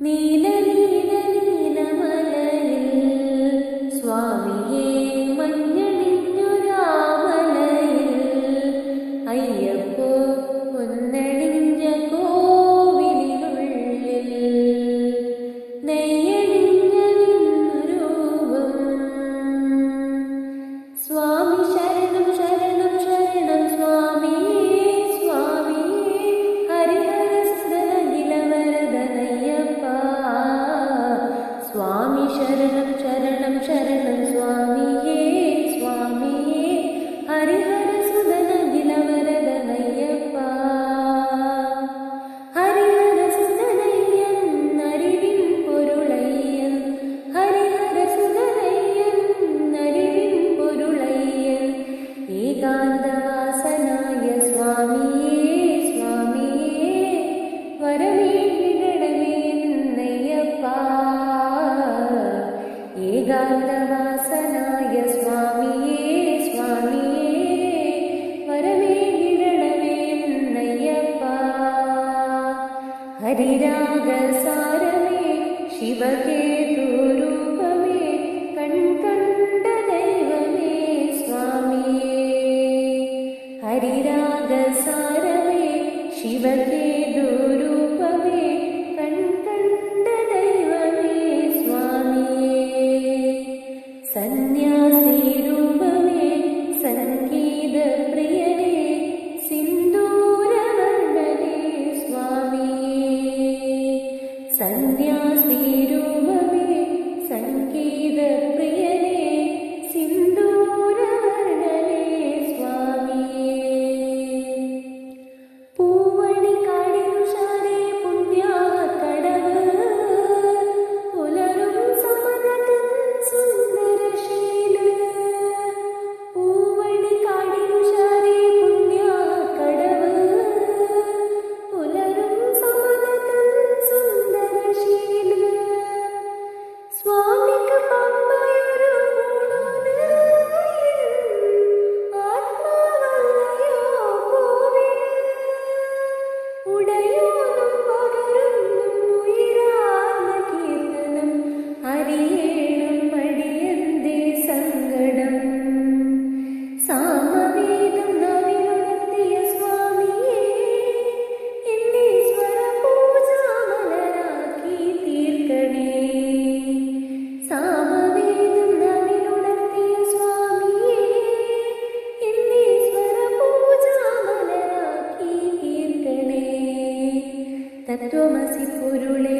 നീല നീല നീലമലയിൽ സ്വാമിയേ മഞ്ഞണിഞ്ഞൊരാമലയിൽ അയ്യപ്പോ പൊന്നണിഞ്ഞ കോവിലിനുള്ളിൽ നെയ്യണിഞ്ഞ നിന്നുരൂപം സ്വാമി ശരണം ശരണം ശരണം സ്വാമിയേ സ്വാമിയേ ഹരിഹര സുതനഖിലവരദനയ്യപ്പ സ്വാമി ശരണം ശരണം ശരണം സ്വാമിയേ സ്വാമിയേ ഹരിഹര സുതനഖിലവരദനയ്യപ്പ ഹരിഹര സുതനയ്യൻ അറിവിൻ പൊരുളയ്യൻ ഹരിഹര സുതനയ്യൻ അറിവിൻ പൊരുളയ്യൻ ഏകാന്തവാസനായ സ്വാമിയേ സ്വാമിയേ വരമേകിടണമേ എന്നയ്യപ്പ ഏകാന്തവാസനായ സ്വാമിയേ സ്വാമിയേ വരമേകിടണമേ എന്നയ്യപ്പ ഹരിരാഗസാരമേ ശിവകേതുരൂപമേ കൺകണ്ട ദൈവമേ സ്വാമിയേ ഹരിരാഗസാരമേ ശിവകേതുരൂപമേ കൺകണ്ട ദൈവമേ സ്വാമിയേ സന്യാസീരൂപമേ സംഗീതപ്രിയനേ സിന്ദൂരവർണ്ണനേ സ്വാമിയേ സന്യാ